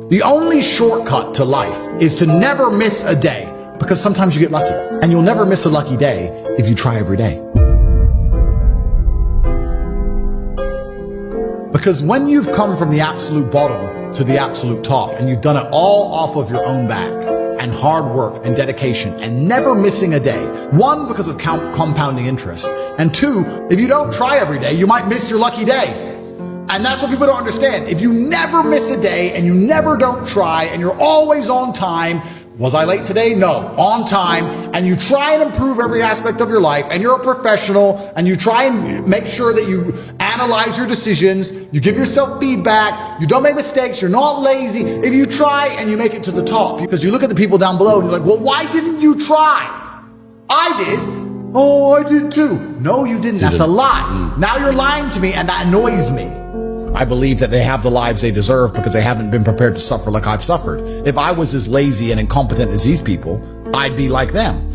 The only shortcut to life is to never miss a day, because sometimes you get lucky, and you'll never miss a lucky day if you try every day. Because when you've come from the absolute bottom to the absolute top, and you've done it all off of your own back, and hard work and dedication, and never missing a day, one, because of compounding interest, and two, if you don't try every day, you might miss your lucky day. And that's what people don't understand. If you never miss a day, and you never don't try, and you're always on time, was I late today? No, on time, and you try and improve every aspect of your life, and you're a professional, and you try and make sure that you analyze your decisions, you give yourself feedback, you don't make mistakes, you're not lazy. If you try and you make it to the top, because you look at the people down below and you're like, well, why didn't you try? I did. Oh, I did too. No, you didn't. That's a lie. Now you're lying to me, and that annoys me. I believe that they have the lives they deserve because they haven't been prepared to suffer like I've suffered. If I was as lazy and incompetent as these people, I'd be like them.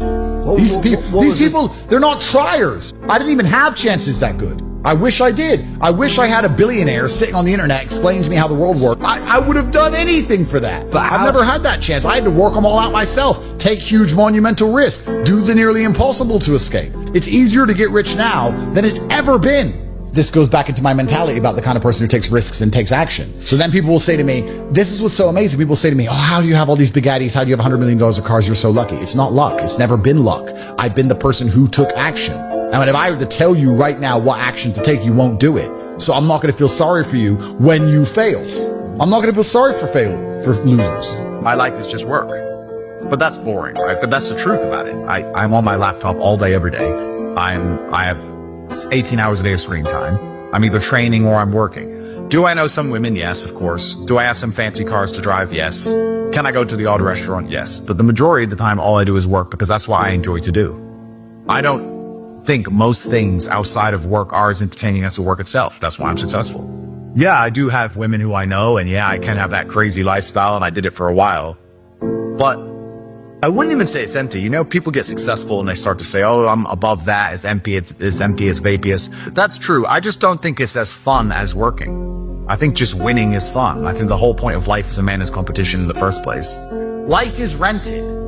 These people, they're not triers. I didn't even have chances that good. I wish I did. I wish I had a billionaire sitting on the internet explaining to me how the world worked. I would have done anything for that. But I've never had that chance. I had to work them all out myself, take huge monumental risks, do the nearly impossible to escape. It's easier to get rich now than it's ever been. This goes back into my mentality about the kind of person who takes risks and takes action. So then people will say to me, this is what's so amazing. People say to me, oh, how do you have all these big Addies? How do you have $100 million of cars? You're so lucky. It's not luck. It's never been luck. I've been the person who took action. And if I were to tell you right now what action to take, you won't do it. So I'm not going to feel sorry for you when you fail. I'm not going to feel sorry for losers. My life is just work. But that's boring, right? But that's the truth about it. I'm on my laptop all day, every day. I have 18 hours a day of screen time. I'm either training or I'm working. Do I know some women? Yes, of course. Do I have some fancy cars to drive? Yes. Can I go to the odd restaurant? Yes. But the majority of the time, all I do is work because that's what I enjoy to do. I don't think most things outside of work are as entertaining as the work itself. That's why I'm successful. Yeah, I do have women who I know, and yeah, I can have that crazy lifestyle, and I did it for a while. But I wouldn't even say it's empty. You know, people get successful and they start to say, oh, I'm above that. It's empty. It's empty. It's vaporous. That's true. I just don't think it's as fun as working. I think just winning is fun. I think the whole point of life is a man's competition in the first place. Life is rented.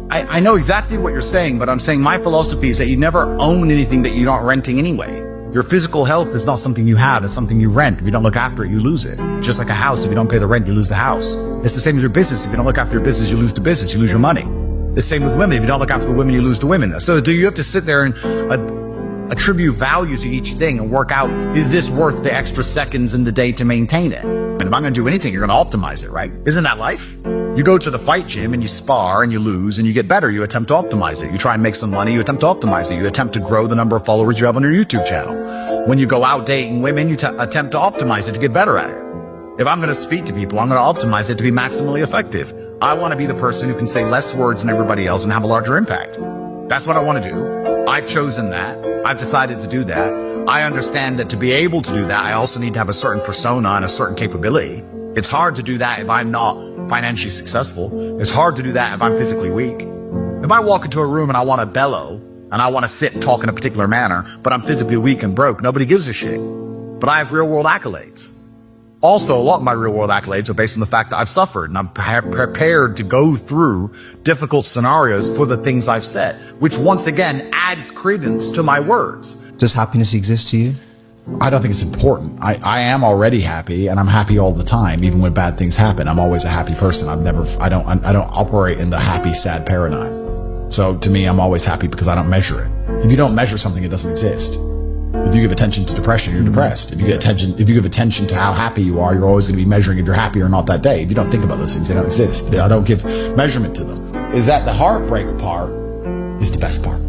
I know exactly what you're saying, but I'm saying my philosophy is that you never own anything that you're not renting anyway. Your physical health is not something you have. It's something you rent. If you don't look after it, you lose it. Just like a house, if you don't pay the rent, you lose the house. It's the same with your business. If you don't look after your business, you lose the business. You lose your money. The same with women. If you don't look after the women, you lose the women. So do you have to sit there and attribute value to each thing and work out, is this worth the extra seconds in the day to maintain it? And if I'm going to do anything, you're going to optimize it, right? Isn't that life? You go to the fight gym and you spar and you lose and you get better. You attempt to optimize it. You try and make some money. You attempt to optimize it. You attempt to grow the number of followers you have on your YouTube channel. When you go out dating women, you attempt to optimize it to get better at it. If I'm going to speak to people, I'm going to optimize it to be maximally effective. I want to be the person who can say less words than everybody else and have a larger impact. That's what I want to do. I've chosen that. I've decided to do that. I understand that to be able to do that, I also need to have a certain persona and a certain capability. It's hard to do that if I'm not financially successful. It's hard to do that if I'm physically weak. If I walk into a room and I want to bellow and I want to sit and talk in a particular manner, but I'm physically weak and broke, nobody gives a shit. But I have real world accolades. Also, a lot of my real world accolades are based on the fact that I've suffered and I'm prepared to go through difficult scenarios for the things I've said, which once again adds credence to my words. Does happiness exist to you? I don't think it's important. I am already happy, and I'm happy all the time, even when bad things happen. I'm always a happy person. I don't operate in the happy, sad paradigm. So to me, I'm always happy because I don't measure it. If you don't measure something, it doesn't exist. If you give attention to depression, you're depressed. If you give attention to how happy you are, you're always going to be measuring if you're happy or not that day. If you don't think about those things, they don't exist. I don't give measurement to them. Is that the heartbreaker part is the best part.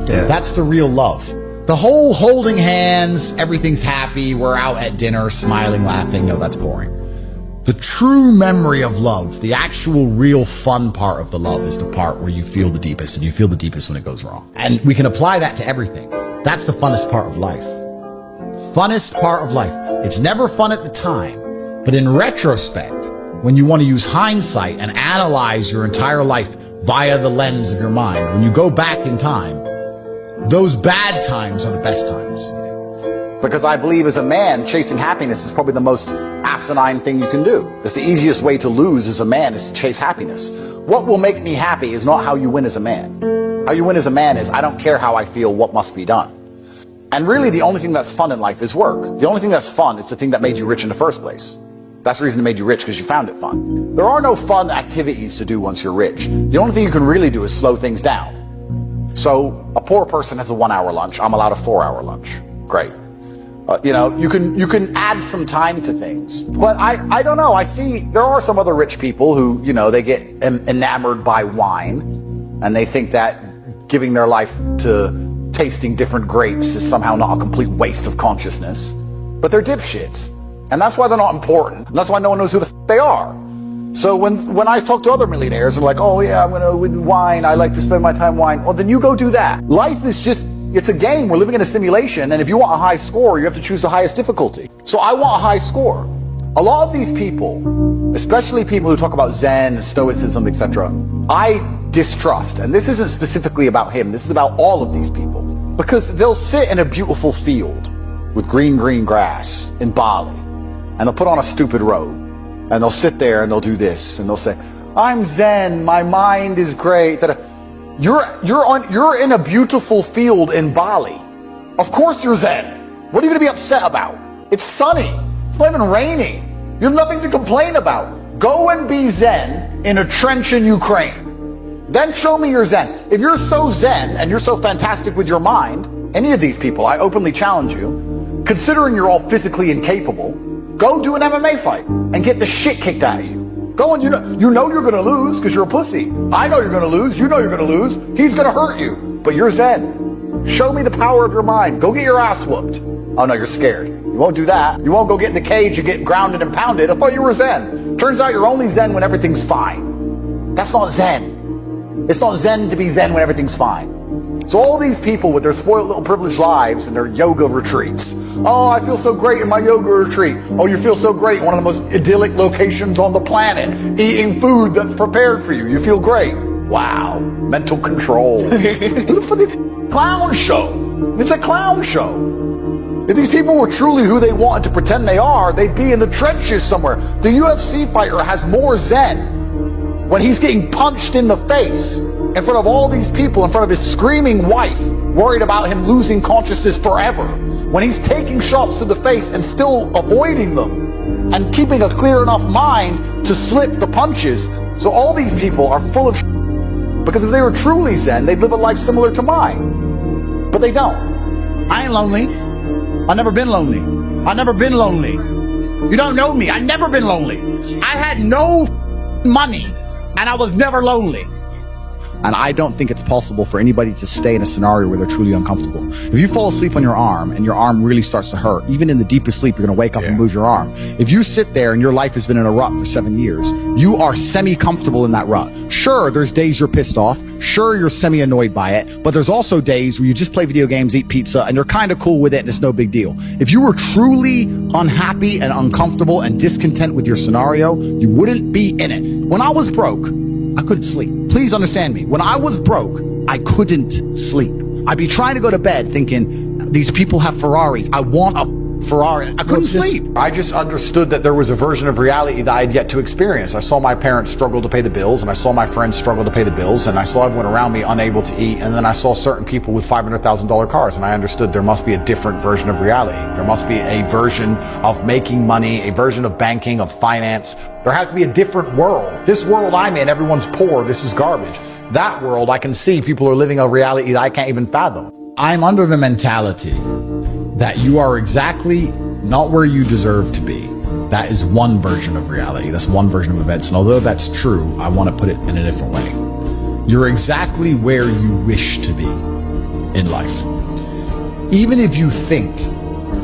Yeah. That's the real love. The whole holding hands, everything's happy, we're out at dinner, smiling, laughing. No, that's boring. The true memory of love, the actual real fun part of the love is the part where you feel the deepest, and you feel the deepest when it goes wrong. And we can apply that to everything. That's the funnest part of life. Funnest part of life. It's never fun at the time, but in retrospect, when you want to use hindsight and analyze your entire life via the lens of your mind, when you go back in time, those bad times are the best times. Because I believe as a man, chasing happiness is probably the most asinine thing you can do. It's the easiest way to lose as a man is to chase happiness. What will make me happy is not how you win as a man. How you win as a man is, I don't care how I feel, what must be done. And really the only thing that's fun in life is work. The only thing that's fun is the thing that made you rich in the first place. That's the reason it made you rich, because you found it fun. There are no fun activities to do once you're rich. The only thing you can really do is slow things down. So a poor person has a 1 hour lunch. I'm allowed a 4 hour lunch. Great. You can add some time to things. But I don't know. I see there are some other rich people who, they get enamored by wine, and they think that giving their life to tasting different grapes is somehow not a complete waste of consciousness. But they're dipshits. And that's why they're not important. And that's why no one knows who the they are. So when I talk to other millionaires, they're like, oh yeah, I'm gonna wine. I like to spend my time wine. Well, then you go do that. Life is just, it's a game. We're living in a simulation. And if you want a high score, you have to choose the highest difficulty. So I want a high score. A lot of these people, especially people who talk about Zen, Stoicism, etc., I distrust. And this isn't specifically about him. This is about all of these people. Because they'll sit in a beautiful field with green grass in Bali, and they'll put on a stupid robe, and they'll sit there and they'll do this, and they'll say, I'm Zen, my mind is great. You're in a beautiful field in Bali. Of course you're Zen. What are you going to be upset about? It's sunny. It's not even raining. You have nothing to complain about. Go and be Zen in a trench in Ukraine. Then show me your Zen. If you're so Zen and you're so fantastic with your mind, any of these people, I openly challenge you, considering you're all physically incapable, go do an MMA fight and get the shit kicked out of you. Go and you know you're gonna lose because you're a pussy. I know you're gonna lose. You know you're gonna lose. He's gonna hurt you, but you're Zen. Show me the power of your mind. Go get your ass whooped. Oh no, you're scared. You won't do that. You won't go get in the cage and get grounded and pounded. I thought you were Zen. Turns out you're only Zen when everything's fine. That's not Zen. It's not Zen to be Zen when everything's fine. So all these people with their spoiled little privileged lives and their yoga retreats. Oh, I feel so great in my yoga retreat. Oh, you feel so great in one of the most idyllic locations on the planet, eating food that's prepared for you. You feel great. Wow. Mental control. For the clown show. It's a clown show. If these people were truly who they wanted to pretend they are, they'd be in the trenches somewhere. The UFC fighter has more Zen when he's getting punched in the face in front of all these people, in front of his screaming wife, worried about him losing consciousness forever. When he's taking shots to the face and still avoiding them and keeping a clear enough mind to slip the punches. So all these people are full of because if they were truly Zen, they'd live a life similar to mine. But they don't. I ain't lonely. I've never been lonely. I've never been lonely. You don't know me. I've never been lonely. I had no money and I was never lonely. And I don't think it's possible for anybody to stay in a scenario where they're truly uncomfortable. If you fall asleep on your arm and your arm really starts to hurt, even in the deepest sleep, you're going to wake up and move your arm. If you sit there and your life has been in a rut for 7 years, you are semi-comfortable in that rut. Sure, there's days you're pissed off. Sure, you're semi-annoyed by it. But there's also days where you just play video games, eat pizza, and you're kind of cool with it and it's no big deal. If you were truly unhappy and uncomfortable and discontent with your scenario, you wouldn't be in it. When I was broke, I couldn't sleep. Please understand me. When I was broke, I couldn't sleep. I'd be trying to go to bed thinking, these people have Ferraris. I want a Ferrari. I couldn't sleep. I just understood that there was a version of reality that I had yet to experience. I saw my parents struggle to pay the bills, and I saw my friends struggle to pay the bills, and I saw everyone around me unable to eat, and then I saw certain people with $500,000 cars, and I understood there must be a different version of reality. There must be a version of making money, a version of banking, of finance. There has to be a different world. This world I'm in, everyone's poor, this is garbage. That world, I can see people are living a reality that I can't even fathom. I'm under the mentality that you are exactly not where you deserve to be. That is one version of reality. That's one version of events. And although that's true, I want to put it in a different way. You're exactly where you wish to be in life. Even if you think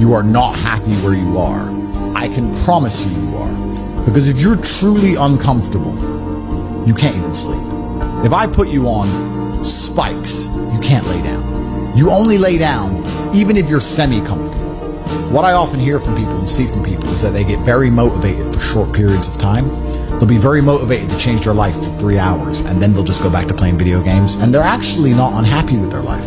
you are not happy where you are, I can promise you are. Because if you're truly uncomfortable, you can't even sleep. If I put you on spikes, you can't lay down. You only lay down even if you're semi-comfortable. What I often hear from people and see from people is that they get very motivated for short periods of time. They'll be very motivated to change their life for 3 hours, and then they'll just go back to playing video games, and they're actually not unhappy with their life.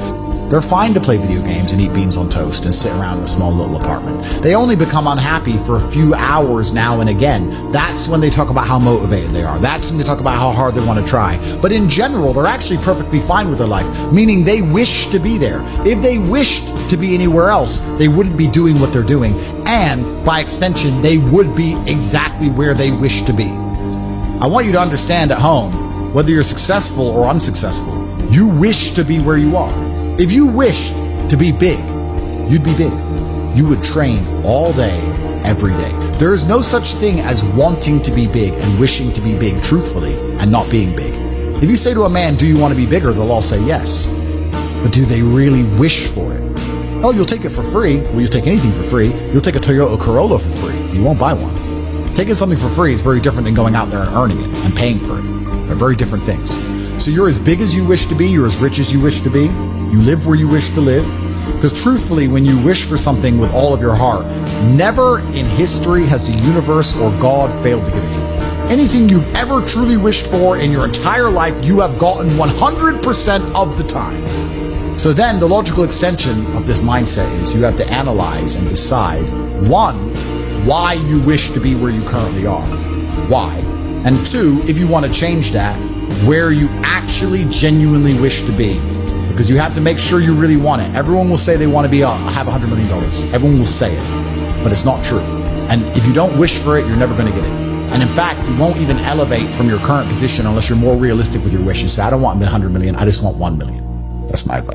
They're fine to play video games and eat beans on toast and sit around in a small little apartment. They only become unhappy for a few hours now and again. That's when they talk about how motivated they are. That's when they talk about how hard they want to try. But in general, they're actually perfectly fine with their life, meaning they wish to be there. If they wished to be anywhere else, they wouldn't be doing what they're doing. And by extension, they would be exactly where they wish to be. I want you to understand at home, whether you're successful or unsuccessful, you wish to be where you are. If you wished to be big, you'd be big. You would train all day, every day. There is no such thing as wanting to be big and wishing to be big truthfully and not being big. If you say to a man, do you want to be bigger? They'll all say yes. But do they really wish for it? Oh, you'll take it for free. Well, you'll take anything for free. You'll take a Toyota Corolla for free. You won't buy one. Taking something for free is very different than going out there and earning it and paying for it. They're very different things. So you're as big as you wish to be. You're as rich as you wish to be. You live where you wish to live. Because truthfully, when you wish for something with all of your heart, never in history has the universe or God failed to give it to you. Anything you've ever truly wished for in your entire life, you have gotten 100% of the time. So then the logical extension of this mindset is you have to analyze and decide, one, why you wish to be where you currently are. Why? And two, if you want to change that, where you actually genuinely wish to be. Because you have to make sure you really want it. Everyone will say they want to be have $100 million. Everyone will say it, but it's not true. And if you don't wish for it, you're never going to get it. And in fact, you won't even elevate from your current position unless you're more realistic with your wishes. Say, I don't want 100 million. I just want 1 million. That's my advice.